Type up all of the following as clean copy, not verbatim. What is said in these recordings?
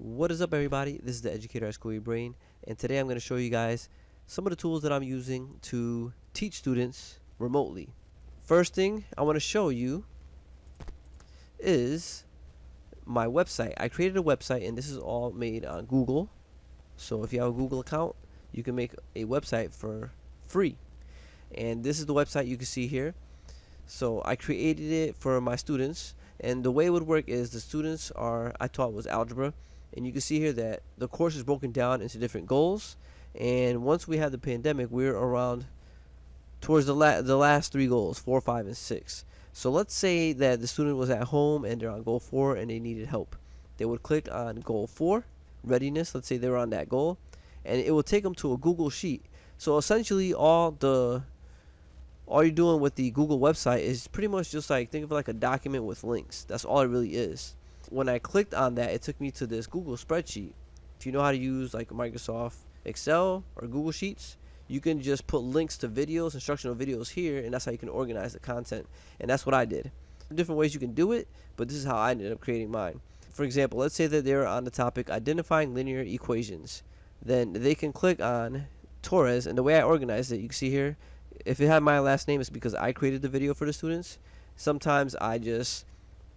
What is up, everybody? This is the Educator at School Your Brain, and today I'm going to show you guys some of the tools that I'm using to teach students remotely. First thing I want to show you is my website. I created a website, and this is all made on Google. So if you have a Google account, you can make a website for free. And this is the website you can see here. So I created it for my students, and the way it would work is the students I taught was algebra, and you can see here that the course is broken down into different goals. And once we had the pandemic, we're around towards the last three goals, 4, 5, and 6. So let's say that the student was at home and they're on goal 4 and they needed help. They would click on goal 4, readiness. Let's say they're on that goal, and it will take them to a Google sheet. So essentially all you're doing with the Google website is pretty much just like, think of it like a document with links. That's all it really is. When I clicked on that, it took me to this Google spreadsheet. If you know how to use like Microsoft Excel or Google Sheets, you can just put links to videos, instructional videos here, and that's how you can organize the content. And that's what I did. Different ways you can do it, but this is how I ended up creating mine. For example, let's say that they're on the topic identifying linear equations. Then they can click on Torres, and the way I organized it, you can see here, if it had my last name, it's because I created the video for the students. Sometimes I just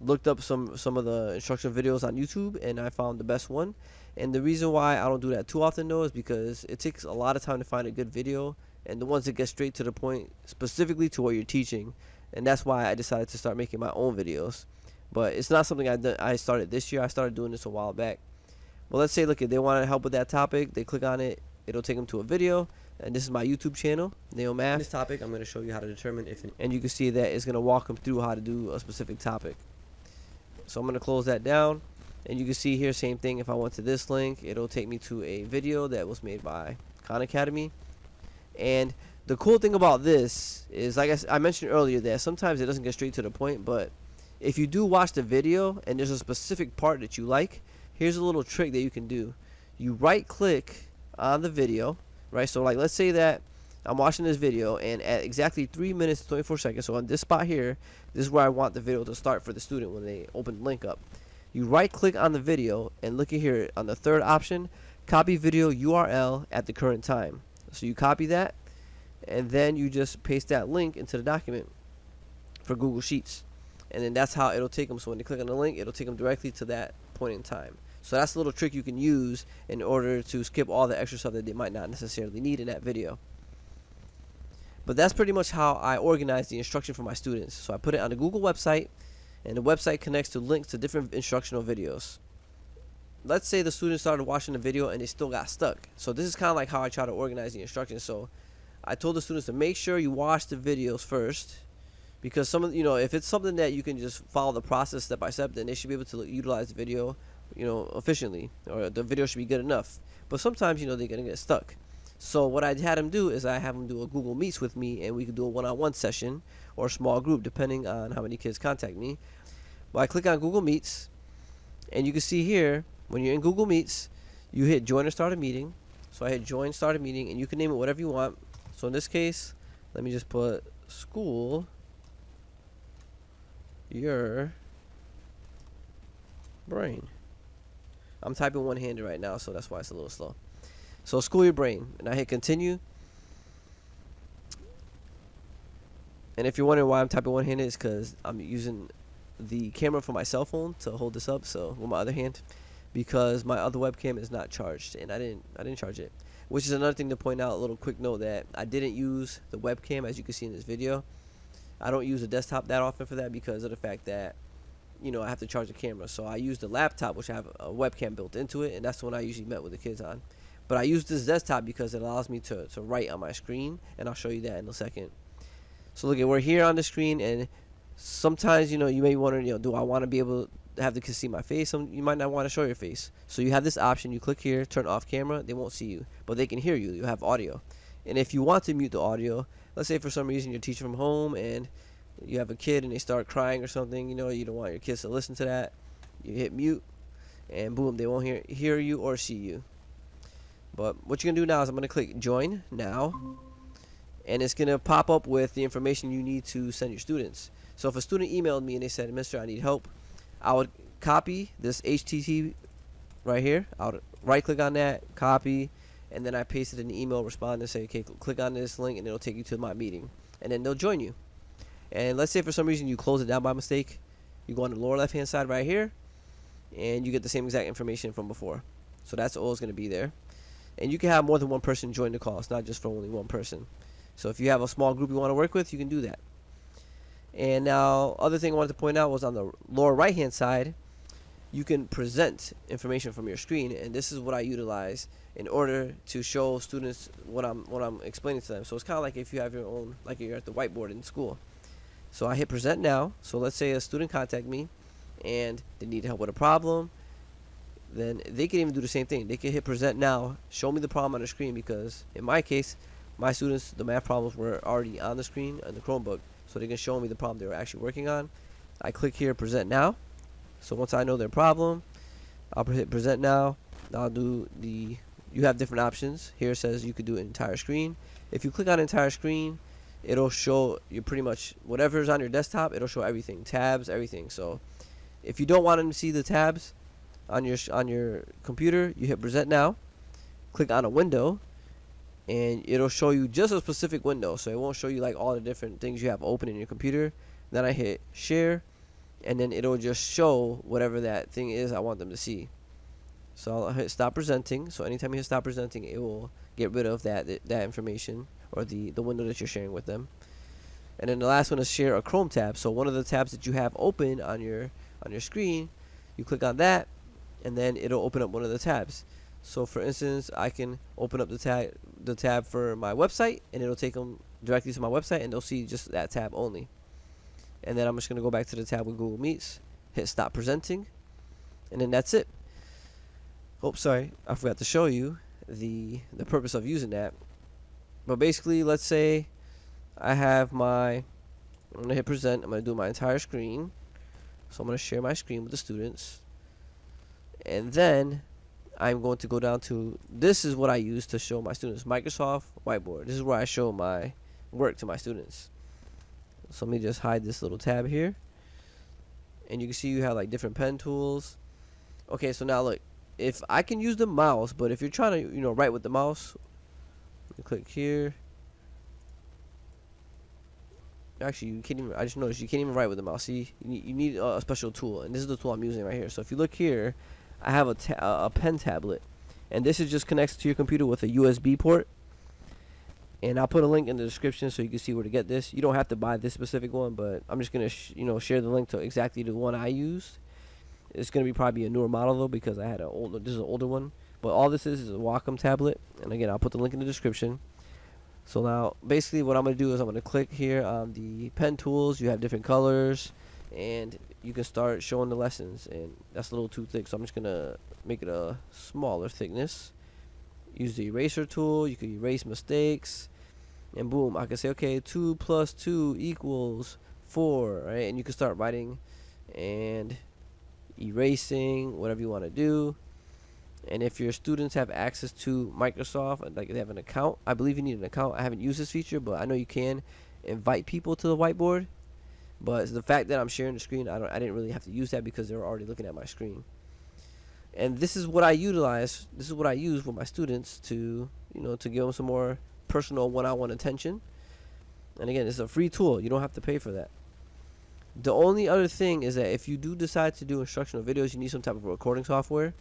looked up some of the instructional videos on YouTube, and I found the best one. And the reason why I don't do that too often though is because it takes a lot of time to find a good video, and the ones that get straight to the point specifically to what you're teaching. And that's why I decided to start making my own videos. But it's not something I started this year. I started doing this a while back. Well, let's say, look, if they want help with that topic, they click on it, it'll take them to a video. And this is my YouTube channel, Neo Math. This topic, I'm going to show you how to determine if, and you can see that it's going to walk them through how to do a specific topic. So I'm going to close that down, and you can see here, same thing. If I went to this link, it'll take me to a video that was made by Khan Academy. And the cool thing about this is, like I mentioned earlier, that sometimes it doesn't get straight to the point, but if you do watch the video and there's a specific part that you like, here's a little trick that you can do. You right click on the video, right? So like, let's say that I'm watching this video, and at exactly 3 minutes 24 seconds, so on this spot here, this is where I want the video to start for the student when they open the link up. You right click on the video, and look at here on the third option, copy video URL at the current time. So you copy that, and then you just paste that link into the document for Google Sheets. And then that's how it'll take them. So when they click on the link, it'll take them directly to that point in time. So that's a little trick you can use in order to skip all the extra stuff that they might not necessarily need in that video. But that's pretty much how I organize the instruction for my students. So I put it on the Google website, and the website connects to links to different instructional videos. Let's say the students started watching the video and they still got stuck. So this is kind of like how I try to organize the instructions. So I told the students to make sure you watch the videos first, because if it's something that you can just follow the process step by step, then they should be able to utilize the video, efficiently, or the video should be good enough. But sometimes, they're gonna get stuck. So what I had them do is I have them do a Google Meets with me, and we could do a one-on-one session or a small group depending on how many kids contact me. Well, I click on Google Meets, and you can see here, when you're in Google Meets, you hit join or start a meeting. So I hit join, start a meeting, and you can name it whatever you want. So in this case, let me just put School Your Brain. I'm typing one-handed right now, so that's why it's a little slow. So School Your Brain, and I hit continue. And if you're wondering why I'm typing one-handed, it's because I'm using the camera for my cell phone to hold this up, so with my other hand, because my other webcam is not charged, and I didn't charge it. Which is another thing to point out, a little quick note, that I didn't use the webcam, as you can see in this video. I don't use the desktop that often for that because of the fact that I have to charge the camera. So I use the laptop, which I have a webcam built into it, and that's the one I usually met with the kids on. But I use this desktop because it allows me to write on my screen, and I'll show you that in a second. So look, we're here on the screen, and sometimes you may wonder, do I want to be able to have the kids see my face? You might not want to show your face. So you have this option. You click here, turn off camera. They won't see you, but they can hear you. You have audio. And if you want to mute the audio, let's say for some reason you're teaching from home and you have a kid and they start crying or something, you don't want your kids to listen to that, you hit mute, and boom, they won't hear you or see you. But what you're going to do now is I'm going to click join now, and it's going to pop up with the information you need to send your students. So if a student emailed me and they said, Mister, I need help, I would copy this HTTP right here. I'll right click on that, copy, and then I paste it in the email, respond and say, okay, click on this link and it'll take you to my meeting, and then they'll join you. And let's say for some reason you close it down by mistake, you go on the lower left hand side right here and you get the same exact information from before. So that's always going to be there. And you can have more than one person join the call. It's not just for only one person. So if you have a small group you want to work with, you can do that. And now, other thing I wanted to point out was on the lower right hand side, you can present information from your screen, and this is what I utilize in order to show students what I'm explaining to them. So it's kind of like if you have your own, like you're at the whiteboard in school. So I hit present now. So let's say a student contact me and they need help with a problem, then they can even do the same thing. They can hit present now, show me the problem on the screen, because in my case, my students, the math problems were already on the screen on the Chromebook, so they can show me the problem they were actually working on. I click here, present now. So once I know their problem, I'll hit present now. I'll do the, you have different options. Here it says you could do an entire screen. If you click on entire screen, it'll show you pretty much whatever's on your desktop. It'll show everything, tabs, everything. So if you don't want them to see the tabs on your computer, you hit present now, click on a window, and it'll show you just a specific window. So it won't show you like all the different things you have open in your computer. Then I hit share, and then it'll just show whatever that thing is I want them to see. So I'll hit stop presenting. So anytime you hit stop presenting, it will get rid of that information, or the window that you're sharing with them. And then the last one is share a Chrome tab. So one of the tabs that you have open on your screen, you click on that, and then it'll open up one of the tabs. So for instance, I can open up the tab for my website, and it'll take them directly to my website, and they'll see just that tab only. And then I'm just going to go back to the tab with Google Meets, hit stop presenting, and then that's it. Oh, sorry, I forgot to show you the purpose of using that. But basically, let's say I have I'm going to hit present. I'm going to do my entire screen. So I'm going to share my screen with the students. And then I'm going to go down to, this is what I use to show my students, Microsoft Whiteboard. This is where I show my work to my students. So let me just hide this little tab here. And you can see you have like different pen tools. Okay, so now look, if I can use the mouse, but if you're trying to, write with the mouse, you click here. Actually, you can't even, I just noticed you can't even write with the mouse. See, you need a special tool, and this is the tool I'm using right here. So if you look here, I have a pen tablet, and this is just connects to your computer with a USB port. And I'll put a link in the description so you can see where to get this. You don't have to buy this specific one, but I'm just gonna share the link to exactly the one I used. It's gonna be probably a newer model though, because I had this is an older one. But all this is a Wacom tablet, and again, I'll put the link in the description. So now, basically, what I'm gonna do is I'm gonna click here on the pen tools. You have different colors, and you can start showing the lessons. And that's a little too thick, so I'm just gonna make it a smaller thickness. Use the eraser tool. You can erase mistakes, and boom, I can say, okay, 2 plus 2 equals 4, right? And you can start writing and erasing whatever you want to do. And if your students have access to Microsoft, like they have an account, I believe you need an account. I haven't used this feature, but I know you can invite people to the whiteboard. But the fact that I'm sharing the screen, I didn't really have to use that because they were already looking at my screen. And this is what I utilize. This is what I use with my students to, to give them some more personal one-on-one attention. And again, it's a free tool. You don't have to pay for that. The only other thing is that if you do decide to do instructional videos, you need some type of recording software.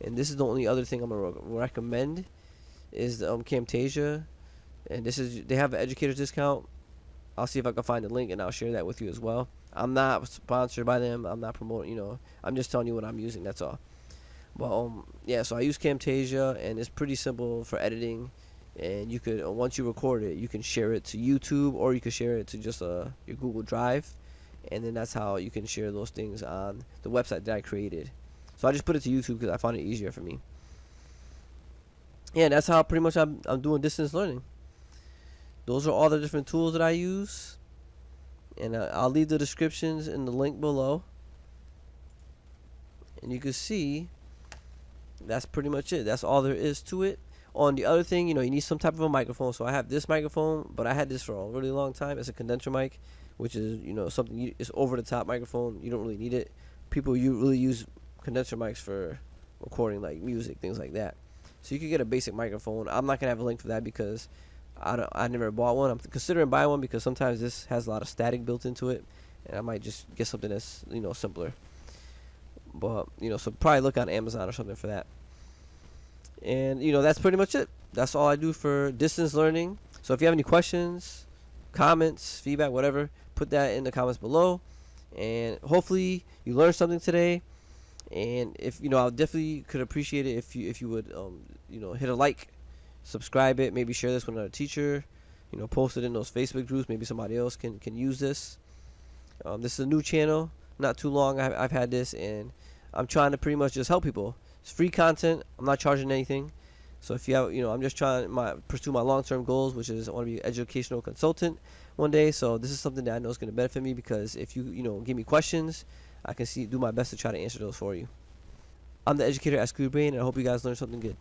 And this is the only other thing I'm going to recommend is the Camtasia. And they have an Educator discount. I'll see if I can find a link, and I'll share that with you as well. I'm not sponsored by them. I'm not promoting, I'm just telling you what I'm using, that's all. But yeah, so I use Camtasia, and it's pretty simple for editing. And you could, once you record it, you can share it to YouTube, or you can share it to just your Google Drive. And then that's how you can share those things on the website that I created. So I just put it to YouTube because I found it easier for me. Yeah, that's how pretty much I'm doing distance learning. Those are all the different tools that I use. And I'll leave the descriptions in the link below. And you can see that's pretty much it. That's all there is to it. On the other thing, you need some type of a microphone. So I have this microphone, but I had this for a really long time. It's a condenser mic, which is, something, it's over the top microphone. You don't really need it. People really use condenser mics for recording like music, things like that. So you can get a basic microphone. I'm not gonna have a link for that because I never bought one. I'm considering buying one because sometimes this has a lot of static built into it, and I might just get something that's simpler. But so probably look on Amazon or something for that. And that's pretty much it. That's all I do for distance learning. So if you have any questions, comments, feedback, whatever, put that in the comments below. And hopefully you learned something today. And if I definitely could appreciate it if you would hit a like, subscribe it, maybe share this with another teacher, post it in those Facebook groups. Maybe somebody else can use this. This is a new channel, not too long I've had this, and I'm trying to pretty much just help people. It's free content. I'm not charging anything. So if you have, I'm just trying to pursue my long-term goals, which is I want to be an educational consultant one day. So this is something that I know is going to benefit me because if you give me questions, I can do my best to try to answer those for you. I'm the educator at Screwbrain, and I hope you guys learned something good.